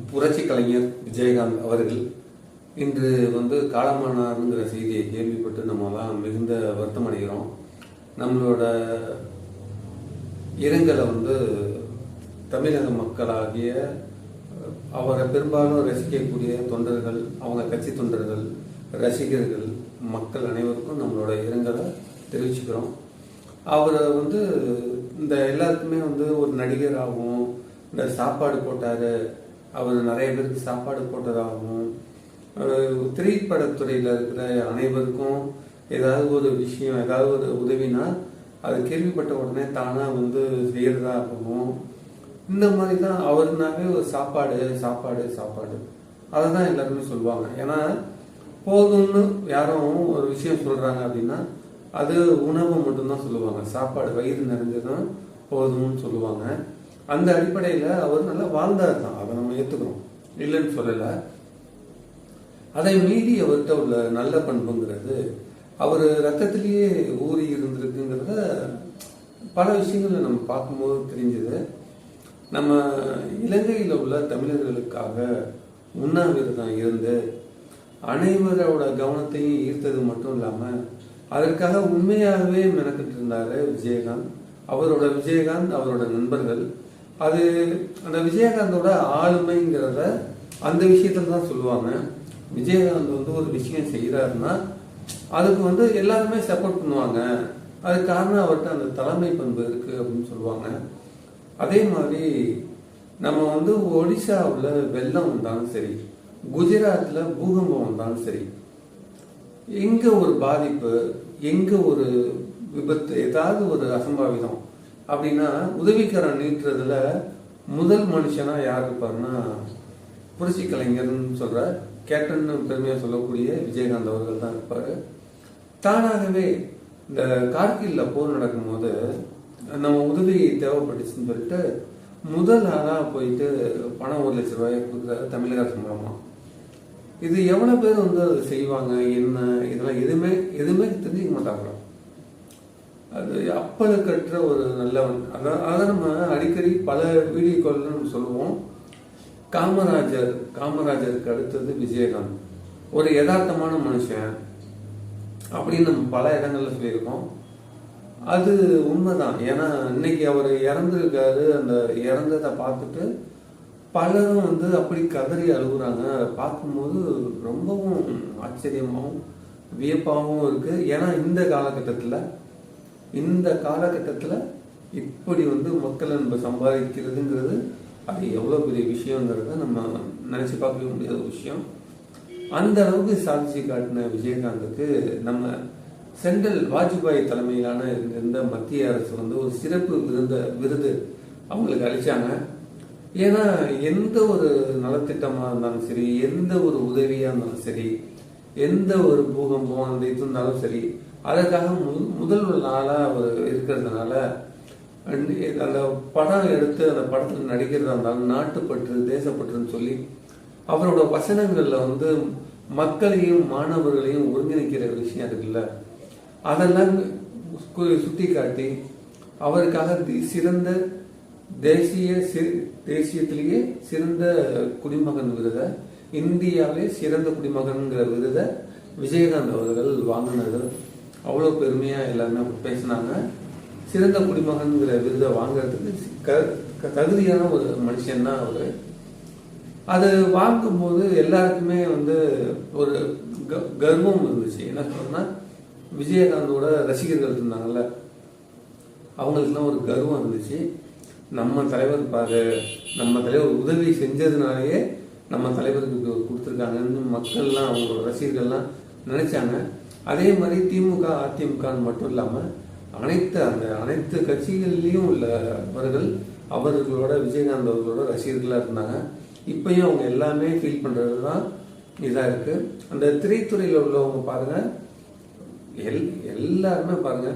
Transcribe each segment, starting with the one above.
புரட்சி கலைஞர் விஜயகாந்த் அவர்கள் இன்று காலமானாருங்கிற செய்தியை கேள்விப்பட்டு நம்மலாம் மிகுந்த வருத்தம் அடைகிறோம். நம்மளோட இரங்கலை தமிழக மக்களாகிய அவரை பெரும்பாலும் ரசிக்கக்கூடிய தொண்டர்கள், அவங்க கட்சி தொண்டர்கள், ரசிகர்கள், மக்கள் அனைவருக்கும் நம்மளோட இரங்கலை தெரிவிச்சுக்கிறோம். அவரை இந்த எல்லாருக்குமே ஒரு நடிகராகவும், இந்த சாப்பாடு போட்டார், அவர் நிறைய பேருக்கு சாப்பாடு போட்டதாகவும், திரைப்படத்துறையில் இருக்கிற அனைவருக்கும் ஏதாவது ஒரு விஷயம், ஏதாவது ஒரு உதவினா அது கேள்விப்பட்ட உடனே தானாக செய்யறதாகவும், இந்த மாதிரி தான் அவருனாவே ஒரு சாப்பாடு சாப்பாடு சாப்பாடு அதை தான் எல்லாருமே சொல்லுவாங்க. ஏன்னா போதும்னு யாரும் ஒரு விஷயம் சொல்கிறாங்க அப்படின்னா அது உணவு மட்டும்தான் சொல்லுவாங்க. சாப்பாடு வயிறு நிறைஞ்சதும் போதும்னு சொல்லுவாங்க. அந்த அடிப்படையில் அவர் நல்லா வாழ்ந்தார் தான், அதை நம்ம ஏற்றுக்கிறோம், இல்லைன்னு சொல்லலை. அதை மீறி அவர்கிட்ட உள்ள நல்ல பண்புங்கிறது அவர் ரத்தத்திலேயே ஊறி இருந்திருக்குங்கிறத பல விஷயங்களை நம்ம பார்க்கும்போது தெரிஞ்சது. நம்ம இலங்கையில் உள்ள தமிழர்களுக்காக உண்ணாவிரதம் இருந்து அனைவரோட கவனத்தையும் ஈர்த்தது மட்டும் இல்லாமல் அதற்காக உண்மையாகவே மெனக்கிட்டு இருந்தார் விஜயகாந்த். அவரோட நண்பர்கள் அது அந்த விஜயகாந்தோட ஆளுமைங்கிறத அந்த விஷயத்துல தான் சொல்லுவாங்க. விஜயகாந்த் ஒரு விஷயம் செய்கிறாருன்னா அதுக்கு எல்லாருமே சப்போர்ட் பண்ணுவாங்க. அதுக்கு காரணம் அவர்கிட்ட அந்த தலைமை பண்பு இருக்கு அப்படின்னு சொல்லுவாங்க. அதே மாதிரி நம்ம ஒடிசாவில் வெள்ளம் வந்தாலும் சரி, குஜராத்தில் பூகம்பம் வந்தாலும் சரி, எங்க ஒரு பாதிப்பு, எங்க ஒரு விபத்து, ஏதாவது ஒரு அசம்பாவிதம் அப்படின்னா உதவிக்கரம் நீட்டுறதுல முதல் மனுஷனா யார் இருப்பாருன்னா புரட்சி கலைஞர்னு சொல்ற கேப்டன் பெருமையா சொல்லக்கூடிய விஜயகாந்த் அவர்கள் தான் இருப்பாரு. தானாகவே இந்த கார்கில்ல போர் நடக்கும்போது நம்ம உதவி தேவைப்பட்டுச்சுன்னு சொல்லிட்டு முதல் ஆளாக போயிட்டு பணம் 1 லட்சம் ரூபாயை கொடுக்குறாரு தமிழக அரசு மூலமா. இது எவ்வளவு பேர் அதை செய்வாங்க, என்ன இதெல்லாம் எதுவுமே தெரிஞ்சுக்க மாட்டாங்க. அது அப்பழுக்கற்ற ஒரு நல்லவன். அதை நம்ம அடிக்கடி பல வீடியோக்கள் நம்ம சொல்லுவோம். காமராஜருக்கு அடுத்தது விஜயகாந்த் ஒரு யதார்த்தமான மனுஷன் அப்படின்னு நம்ம பல இடங்கள்ல சொல்லியிருக்கோம். அது உண்மைதான். ஏன்னா இன்னைக்கு அவர் இறந்துருக்காரு. அந்த இறந்ததை பார்த்துட்டு பலரும் அப்படி கதறி அழுகுறாங்க. பார்க்கும்போது ரொம்பவும் ஆச்சரியமாகவும் வியப்பாகவும் இருக்கு. ஏன்னா இந்த காலகட்டத்தில் இப்படி மக்கள் அன்பை சம்பாதிக்கிறதுங்கிறது அது எவ்வளோ பெரிய விஷயங்கிறத நம்ம நினைச்சு பார்க்கவே முடியாத ஒரு விஷயம். அந்த அளவுக்கு சாதிச்சு காட்டின விஜயகாந்துக்கு நம்ம சென்ட்ரல் வாஜ்பாய் தலைமையிலான இருந்த மத்திய அரசு ஒரு சிறப்பு விருது அவங்களுக்கு அளிச்சாங்க. ஏன்னா எந்த ஒரு நலத்திட்டமாக இருந்தாலும் சரி, எந்த ஒரு உதவியாக இருந்தாலும் சரி, எந்த ஒரு பூகம்பம் அந்த இது இருந்தாலும் சரி, அதற்காக முதல் நாளாக அவர் இருக்கிறதுனால அந்த படம் எடுத்து அந்த படத்தில் நடிக்கிறதா இருந்தாலும் நாட்டுப்பற்று, தேசப்பற்றுன்னு சொல்லி அவரோட வசனங்கள்ல மக்களையும் மாணவர்களையும் ஒருங்கிணைக்கிற விஷயம் இருக்குல்ல, அதெல்லாம் சுட்டி காட்டி அவருக்காக சிறந்த தேசியத்திலேயே சிறந்த குடிமகன் விருதை, இந்தியாவிலே சிறந்த குடிமகன்கிற விருதை விஜயகாந்த் அவர்கள் வாங்கினது அவ்வளோ பெருமையா எல்லாருமே பேசினாங்க. சிறந்த குடிமகன்கிற விருதை வாங்கிறதுக்கு தகுதியான ஒரு மனுஷன் தான் அவரு. அது வாங்கும்போது எல்லாருக்குமே ஒரு கர்வம் இருந்துச்சு. என்ன சொல்றேன்னா விஜயகாந்தோட ரசிகர்கள் இருந்தாங்கல்ல, அவங்களுக்குலாம் ஒரு கர்வம் இருந்துச்சு. நம்ம தலைவர் பாரு, நம்ம தலைவர் உதவி செஞ்சதுனாலேயே நம்ம தலைவருக்கு கொடுத்துருக்காங்கன்னு மக்கள்லாம், அவங்களோட ரசிகர்கள்லாம் நினைச்சாங்க. அதே மாதிரி திமுக, அதிமுகன்னு மட்டும் இல்லாமல் அனைத்து கட்சிகள்லையும் உள்ளவர்கள் அவர்களோட விஜயகாந்த் அவர்களோட ரசிகர்களாக இருந்தாங்க. இப்பயும் அவங்க எல்லாமே ஃபீல் பண்ணுறது தான் இதாக இருக்கு. அந்த திரைத்துறையில் உள்ளவங்க பாருங்க, எல்லாருமே பாருங்க,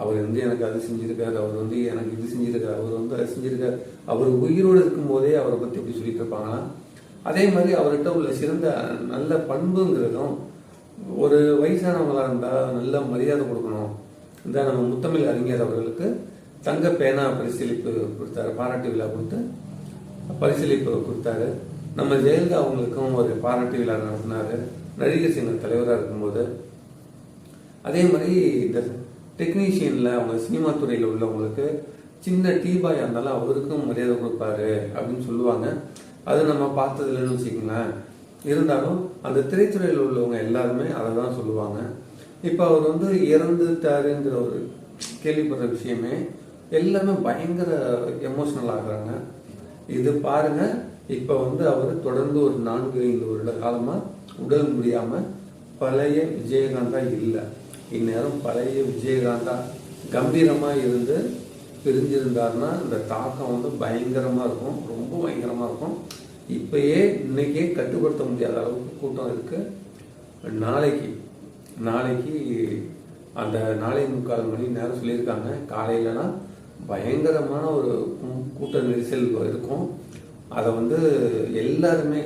அவர் எனக்கு அது செஞ்சிருக்காரு, அவர் எனக்கு இது செஞ்சிருக்காரு, அவர் அது செஞ்சிருக்காரு. அவர் உயிரோடு இருக்கும் போதே அவரை பற்றி எப்படி சொல்லிட்டு இருப்பாங்கன்னா, அதே மாதிரி அவர்கிட்ட உள்ள சிறந்த நல்ல பண்புங்கிறதும், ஒரு வயசானவங்களா இருந்தால் நல்ல மரியாதை கொடுக்கணும். இந்த நம்ம முத்தமிழ் அறிஞர் அவர்களுக்கு தங்க பேனா பரிசீலிப்பு கொடுத்தாரு, பாராட்டு விழா கொடுத்து பரிசீலிப்பு கொடுத்தாரு. நம்ம ஜெயலலிதா அவங்களுக்கும் ஒரு பாராட்டு விழா நடத்தினாரு நடிகர் சங்க தலைவராக இருக்கும்போது. அதே மாதிரி இந்த டெக்னீஷியனில் அவங்க சினிமா துறையில் உள்ளவங்களுக்கு சின்ன டீபாயாக இருந்தாலும் அவருக்கும் மரியாதை கொடுப்பாரு அப்படின்னு சொல்லுவாங்க. அது நம்ம பார்த்ததுலன்னு வச்சுக்கோங்களேன். இருந்தாலும் அந்த திரைத்துறையில் உள்ளவங்க எல்லாருமே அதை தான் சொல்லுவாங்க. இப்போ அவர் வந்து இறந்துட்டாருங்கிற ஒரு கேள்விப்படுற விஷயமே எல்லாமே பயங்கர எமோஷனல் ஆகுறாங்க. இது பாருங்க, இப்போ வந்து அவர் தொடர்ந்து ஒரு 4-5 வருட காலமாக உடல் முடியாமல் பழைய விஜயகாந்தா இல்லை. இந்நேரம் பழைய விஜயகாந்தா கம்பீரமாக இருந்து பிரிஞ்சிருந்தாருன்னா இந்த தாக்கம் வந்து பயங்கரமாக இருக்கும், ரொம்ப பயங்கரமாக இருக்கும். இப்பயே இன்னைக்கே கட்டுப்படுத்த முடியாத அளவுக்கு கூட்டம் இருக்கு. நாளைக்கு அந்த 4:45 மணி நேரம் சொல்லியிருக்காங்க. காலையிலனா பயங்கரமான ஒரு கூட்ட நெரிசல் இருக்கும். அதை வந்து எல்லாருமே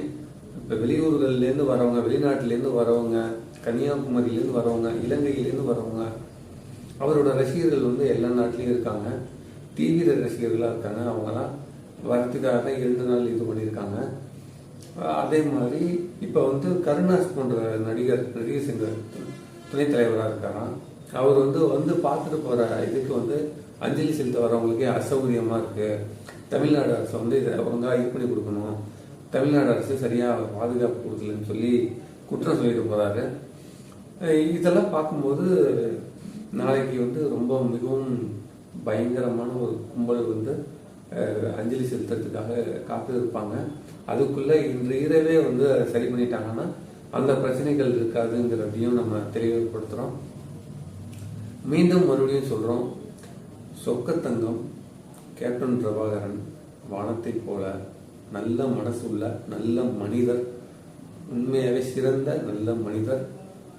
இப்போ வெளியூர்கள்லேருந்து வரவங்க, வெளிநாட்டிலேருந்து வரவங்க, கன்னியாகுமரியிலேருந்து வரவங்க, இலங்கையிலேருந்து வரவங்க, அவரோட ரசிகர்கள் வந்து எல்லா நாட்டிலையும் இருக்காங்க. தீவிர ரசிகர்களாக இருக்காங்க. அவங்களாம் வரத்துக்காக 2 நாள் இது பண்ணியிருக்காங்க. அதே மாதிரி இப்போ வந்து கருணாஸ் போன்ற நடிகர் சங்க துணைத் தலைவராக இருக்காராம். அவர் வந்து பார்த்துட்டு போகிற இதுக்கு வந்து அஞ்சலி செலுத்த வரவங்களுக்கே அசௌகரியமாக இருக்குது. தமிழ்நாடு அரசு வந்து இதை ஒழுங்காக இது பண்ணி கொடுக்கணும், தமிழ்நாடு அரசு சரியாக பாதுகாப்பு கொடுக்கலன்னு சொல்லி குற்றம் சொல்லிட்டு போகிறாரு. இதெல்லாம் பார்க்கும்போது நாளைக்கு வந்து ரொம்ப மிகவும் பயங்கரமான ஒரு கும்பல் வந்து அஞ்சலி செலுத்துறதுக்காக காத்து இருப்பாங்க. அதுக்குள்ளே இன்று இரவே வந்து சரி பண்ணிட்டாங்கன்னா அந்த பிரச்சனைகள் இருக்காதுங்கிறதையும் நம்ம தெளிவுபடுத்துகிறோம். மீண்டும் மறுபடியும் சொல்கிறோம், சொக்கத்தங்கம் கேப்டன் பிரபாகரன் வானத்தை போல நல்ல மனசு உள்ள நல்ல மனிதர், உண்மையாகவே சிறந்த நல்ல மனிதர்.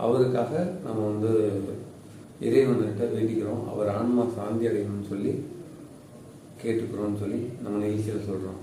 அவருக்காக நம்ம வந்து இறைவன்கிட்ட வேண்டிக்கிறோம். அவர் ஆன்மா சாந்தி அடையணும்னு சொல்லி கேட்டுக்கிறோம்னு சொல்லி நம்ம நிகழ்ச்சியில் சொல்கிறோம்.